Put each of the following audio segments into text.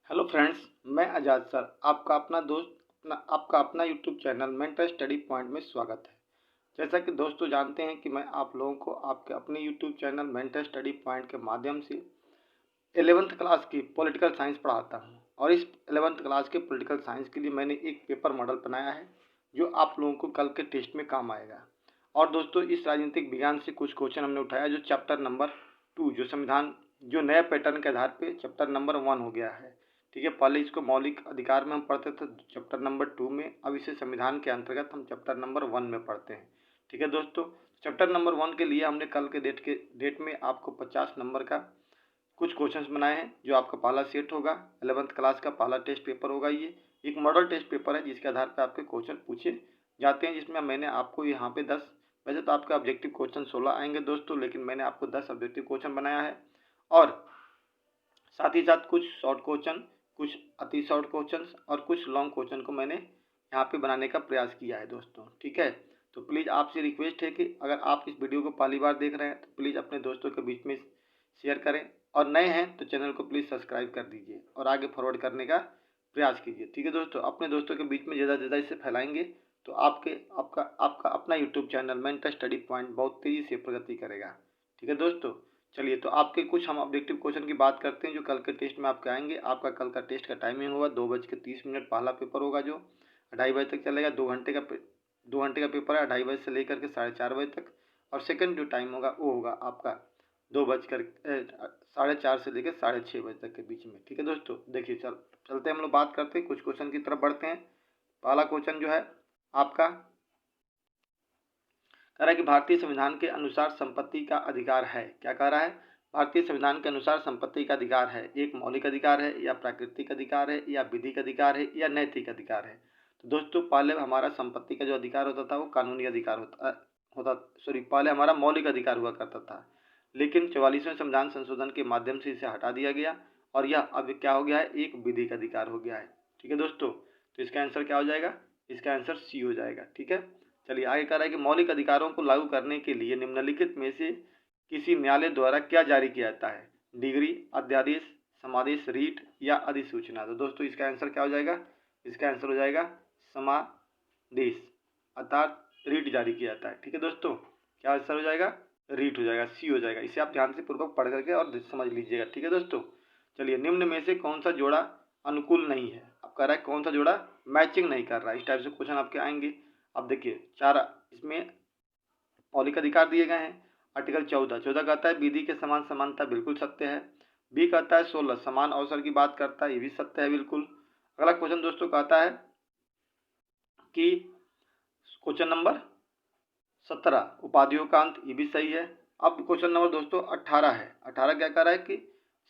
Hello friends, मैं आज़ाद sir आपका अपना दोस्त आपका अपना YouTube channel mentor study point में स्वागत है। जैसा कि दोस्तों जानते हैं कि मैं आप लोगों को आपके अपने YouTube channel mentor study point के माध्यम से 11th क्लास की पॉलिटिकल साइंस पढ़ाता हूं और इस 11th क्लास के पॉलिटिकल साइंस के लिए मैंने एक पेपर मॉडल बनाया है जो आप लोगों को कल के टेस्ट में काम आएगा। और दोस्तों, इस राजनीतिक विज्ञान से कुछ क्वेश्चन हमने उठाया जो चैप्टर नंबर 2 जो संविधान जो नए पैटर्न के आधार पे चैप्टर नंबर 1 हो गया है। ठीक है, पहले इसको मौलिक अधिकार में हम पढ़ते थे चैप्टर नंबर 2 में, अब इसे संविधान के अंतर्गत हम चैप्टर नंबर 1 में पढ़ते हैं। ठीक है दोस्तों, चैप्टर नंबर 1 के लिए हमने कल के डेट में आपको 50 नंबर का कुछ क्वेश्चंस बनाए हैं जो आपका पहला सेट होगा। 11th क्लास का पहला टेस्ट पेपर होगा। ये एक मॉडल टेस्ट पेपर है जिसके आधार पर आपके क्वेश्चन पूछे जाते हैं, जिसमें मैंने आपको यहाँ पे 10, वैसे तो आपका ऑब्जेक्टिव क्वेश्चन 16 आएंगे दोस्तों, लेकिन मैंने आपको 10 ऑब्जेक्टिव क्वेश्चन बनाया है और साथ ही साथ कुछ शॉर्ट क्वेश्चन, कुछ अति शॉर्ट क्वेश्चन और कुछ लॉन्ग क्वेश्चन को मैंने यहाँ पे बनाने का प्रयास किया है दोस्तों। ठीक है, तो प्लीज़ आपसे रिक्वेस्ट है कि अगर आप इस वीडियो को पहली बार देख रहे हैं तो प्लीज़ अपने दोस्तों के बीच में शेयर करें और नए हैं तो चैनल को प्लीज़ सब्सक्राइब कर दीजिए और आगे फॉरवर्ड करने का प्रयास कीजिए। ठीक है दोस्तों, अपने दोस्तों के बीच में ज़्यादा से ज़्यादा इसे फैलाएंगे तो आपका अपना YouTube channel mentor study point बहुत तेज़ी से प्रगति करेगा। ठीक है दोस्तों, चलिए तो आपके कुछ हम ऑब्जेक्टिव क्वेश्चन की बात करते हैं जो कल के टेस्ट में आपके आएंगे। आपका कल का टेस्ट का टाइमिंग होगा 2:30 पहला पेपर होगा जो 2:30 बजे तक चलेगा। 2 घंटे का पेपर है, 2:30 बजे से लेकर के 4:30 बजे तक। और सेकंड जो टाइम होगा वो होगा आपका 4:30 से लेकर 6:30 बजे तक के बीच में। ठीक है दोस्तों, देखिए चलते हैं हम लोग बात करते हैं, कुछ क्वेश्चन की तरफ बढ़ते हैं। पहला क्वेश्चन जो है आपका कह रहा है कि भारतीय संविधान के अनुसार संपत्ति का अधिकार है। क्या कह रहा है? भारतीय संविधान के अनुसार संपत्ति का अधिकार है, एक मौलिक अधिकार है या प्राकृतिक अधिकार है या विधिक अधिकार है या नैतिक अधिकार है। तो दोस्तों, पहले हमारा संपत्ति का जो अधिकार होता था वो कानूनी अधिकार पहले हमारा मौलिक अधिकार हुआ करता था, लेकिन 44वें संविधान संशोधन के माध्यम से इसे हटा दिया गया और यह अब क्या हो गया है, एक विधिक अधिकार हो गया है। ठीक है दोस्तों, तो इसका आंसर क्या हो जाएगा? इसका आंसर सी हो जाएगा। ठीक है, चलिए आगे कह रहा है कि मौलिक अधिकारों को लागू करने के लिए निम्नलिखित में से किसी न्यायालय द्वारा क्या जारी किया जाता है? डिग्री, अध्यादेश, समादेश, रीट या अधिसूचना। तो दोस्तों इसका आंसर क्या हो जाएगा? इसका आंसर हो जाएगा समादेश, अर्थात रीट जारी किया जाता है। ठीक है दोस्तों, क्या आंसर हो जाएगा? रीट हो जाएगा, सी हो जाएगा। इसे आप ध्यान से पूर्वक पढ़ करके और समझ लीजिएगा। ठीक है दोस्तों, चलिए निम्न में से कौन सा जोड़ा अनुकूल नहीं है? अब कह रहा है कौन सा जोड़ा मैचिंग नहीं कर रहा है। इस टाइप से क्वेश्चन आपके आएंगे। अब देखिए चार इसमें मौलिक अधिकार दिए गए हैं। आर्टिकल 14 कहता है विधि के समान समानता बिल्कुल सत्य है। बी कहता है 16 समान अवसर की बात करता है, ये भी सत्य है बिल्कुल। अगला क्वेश्चन दोस्तों कहता है कि क्वेश्चन नंबर 17 उपाधियों का अंत, ये भी सही है। अब क्वेश्चन नंबर दोस्तों 18 है। 18 क्या कह रहा है कि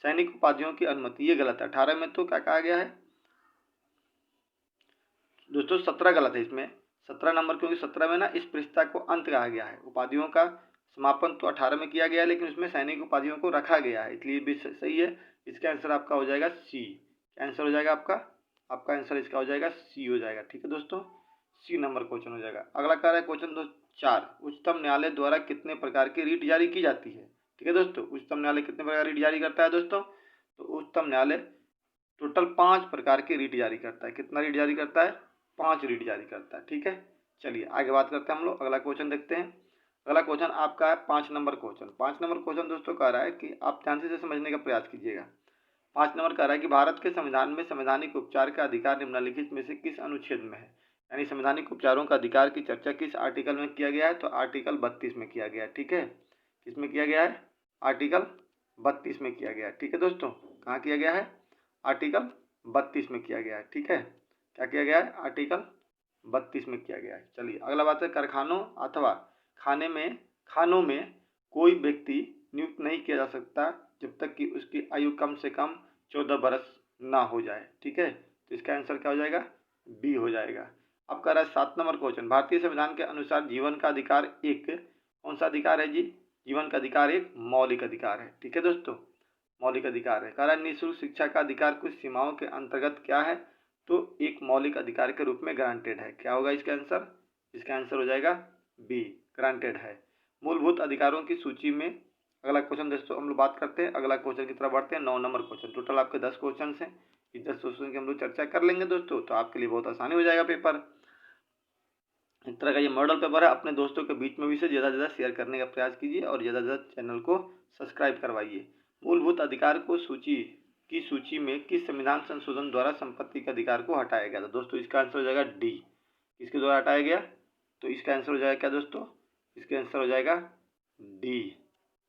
सैनिक उपाधियों की अनुमति, ये गलत है। 18 में तो क्या कहा गया है दोस्तों? 17 गलत है इसमें। 17 नंबर, क्योंकि 17 में ना इस पृष्ठता को अंत कहा गया है। उपाधियों का समापन तो 18 में किया गया है, लेकिन उसमें सैनिक उपाधियों को रखा गया है, इसलिए भी सही है। इसका आंसर आपका हो जाएगा सी। क्या आंसर हो जाएगा आपका? आपका आंसर इसका हो जाएगा सी हो जाएगा। ठीक है दोस्तों, सी नंबर क्वेश्चन हो जाएगा। अगला कह रहा है क्वेश्चन 4 उच्चतम न्यायालय द्वारा कितने प्रकार की रीट जारी की जाती है? ठीक है दोस्तों, उच्चतम न्यायालय कितने प्रकार की रीट जारी करता है दोस्तों? तो उच्चतम न्यायालय टोटल 5 प्रकार की रीट जारी करता है। कितना रीट जारी करता है? 5 रीट जारी करता है। ठीक है, चलिए आगे बात करते हैं हम लोग। अगला क्वेश्चन देखते हैं। अगला क्वेश्चन आपका है 5 नंबर क्वेश्चन। 5 नंबर क्वेश्चन दोस्तों कह रहा है कि आप ध्यान से समझने का प्रयास कीजिएगा। 5 नंबर कह रहा है कि भारत के संविधान में संवैधानिक उपचार का अधिकार निम्नलिखित में से किस अनुच्छेद में है? यानी संवैधानिक उपचारों का अधिकार की चर्चा किस आर्टिकल में किया गया है? तो आर्टिकल 32 में किया गया है। ठीक है, किसमें किया गया है? आर्टिकल 32 में किया गया है। ठीक है दोस्तों, कहाँ किया गया है? आर्टिकल 32 में किया गया है। ठीक है, क्या किया गया है? आर्टिकल 32 में किया गया है। चलिए अगला बात है कारखानों अथवा खानों में कोई व्यक्ति नियुक्त नहीं किया जा सकता जब तक कि उसकी आयु कम से कम 14 बरस ना हो जाए। ठीक है, तो इसका आंसर क्या हो जाएगा? बी हो जाएगा। अब कह रहा है 7 नंबर क्वेश्चन, भारतीय संविधान के अनुसार जीवन का अधिकार एक कौन सा अधिकार है जी? जीवन का अधिकार एक मौलिक अधिकार है। ठीक है दोस्तों, मौलिक अधिकार है। कह रहा है निःशुल्क शिक्षा का अधिकार कुछ सीमाओं के अंतर्गत क्या है? तो एक मौलिक अधिकार के रूप में ग्रांटेड है। क्या होगा इसका आंसर? इसका आंसर हो जाएगा बी, ग्रांटेड है। मूलभूत अधिकारों की सूची में अगला क्वेश्चन दोस्तों हम लोग बात करते हैं। अगला क्वेश्चन की तरफ बढ़ते हैं। 9 नंबर क्वेश्चन। टोटल आपके 10 क्वेश्चन हैं। इस 10 क्वेश्चन की हम लोग चर्चा कर लेंगे दोस्तों, तो आपके लिए बहुत आसानी हो जाएगा पेपर। एक तरह का ये मॉडल पेपर है। अपने दोस्तों के बीच में भी इसे ज़्यादा से ज़्यादा शेयर करने का प्रयास कीजिए और ज़्यादा से ज़्यादा चैनल को सब्सक्राइब करवाइए। मूलभूत अधिकार को सूची में किस संविधान संशोधन द्वारा संपत्ति के अधिकार को हटाया गया था? दोस्तों इसका आंसर हो जाएगा डी। किसके द्वारा हटाया गया? तो इसका आंसर हो जाएगा क्या दोस्तों? इसका आंसर हो जाएगा डी।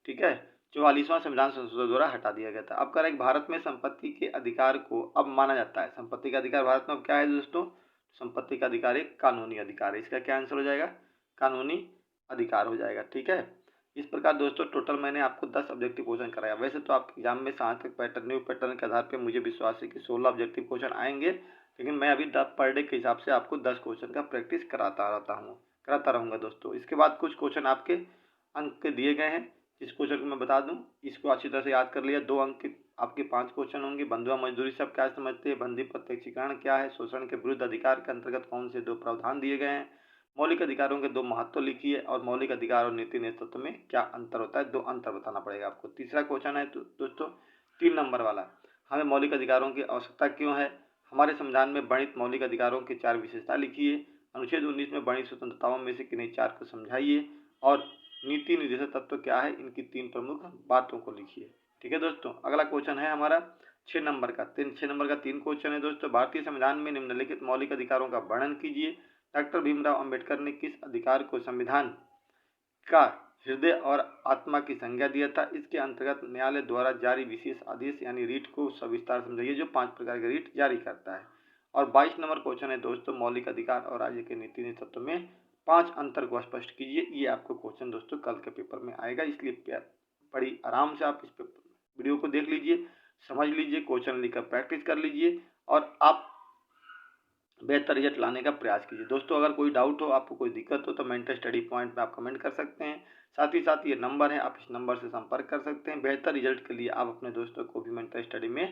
ठीक है, 44वां संविधान संशोधन द्वारा हटा दिया गया था। अब कह रहा है भारत में संपत्ति के अधिकार को अब माना जाता है। संपत्ति का अधिकार भारत में अब क्या है दोस्तों? संपत्ति का अधिकार एक कानूनी अधिकार है। इसका क्या आंसर हो जाएगा? कानूनी अधिकार हो जाएगा। ठीक है, इस प्रकार दोस्तों टोटल मैंने आपको 10 ऑब्जेक्टिव क्वेश्चन कराया। वैसे तो आपके एग्जाम में सार्थक पैटर्न, न्यू पैटर्न के आधार पर मुझे विश्वास है कि 16 ऑब्जेक्टिव क्वेश्चन आएंगे, लेकिन मैं अभी पर डे के हिसाब से आपको 10 क्वेश्चन का प्रैक्टिस कराता रहूँगा दोस्तों। इसके बाद कुछ क्वेश्चन आपके अंक के दिए गए हैं। इस क्वेश्चन को मैं बता दूं, इसको अच्छी तरह से याद कर लिया। 2 अंक के आपके 5 क्वेश्चन होंगे। बंधुआ मजदूरी सब क्या समझते हैं? बंदी प्रत्यक्षीकरण क्या है? शोषण के विरुद्ध अधिकार के अंतर्गत कौन से 2 प्रावधान दिए गए हैं? मौलिक अधिकारों के 2 महत्व लिखिए और मौलिक अधिकार और नीति नेतृत्व में क्या अंतर होता है? 2 अंतर बताना पड़ेगा आपको। तीसरा क्वेश्चन है दोस्तों 3 नंबर वाला, हमें मौलिक अधिकारों की आवश्यकता क्यों है? हमारे संविधान में वर्णित मौलिक अधिकारों की 4 विशेषता लिखिए। अनुच्छेद 19 में वर्णित स्वतंत्रताओं में से किन्हीं 4 को समझाइए और नीति निर्देशक तत्व क्या है? इनकी 3 प्रमुख बातों को लिखिए। ठीक है दोस्तों, अगला क्वेश्चन है हमारा 6 नंबर का। 6 नंबर का 3 क्वेश्चन है दोस्तों। भारतीय संविधान में निम्नलिखित मौलिक अधिकारों का वर्णन कीजिए। डॉक्टर भीमराव अंबेडकर ने किस अधिकार को संविधान का हृदय और आत्मा की संज्ञा दिया था? इसके अंतर्गत न्यायालय द्वारा जारी विशेष आदेश यानी रीट को सविस्तार समझाइए, जो 5 प्रकार के रीट जारी करता है। और 22 नंबर क्वेश्चन है दोस्तों, मौलिक अधिकार और राज्य के नीति नेतृत्व में 5 अंतर को स्पष्ट कीजिए। ये आपको क्वेश्चन दोस्तों कल के पेपर में आएगा, इसलिए बड़ी आराम से आप इस वीडियो को देख लीजिए, समझ लीजिए, क्वेश्चन लिखकर प्रैक्टिस कर लीजिए और आप बेहतर रिजल्ट लाने का प्रयास कीजिए। दोस्तों अगर कोई डाउट हो, आपको कोई दिक्कत हो, तो मेंटर स्टडी पॉइंट में आप कमेंट कर सकते हैं। साथ ही साथ ये नंबर है, आप इस नंबर से संपर्क कर सकते हैं। बेहतर रिजल्ट के लिए आप अपने दोस्तों को भी मेंटर स्टडी में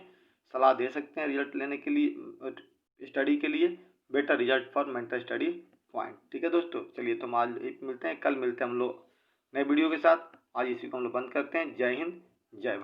सलाह दे सकते हैं रिजल्ट लेने के लिए, स्टडी के लिए। Better result for mentor study point. ठीक है दोस्तों, चलिए तो आज मिलते हैं, कल मिलते हैं हम लोग नए वीडियो के साथ। आज इसी को हम लोग बंद करते हैं। जय हिंद, जय भारत।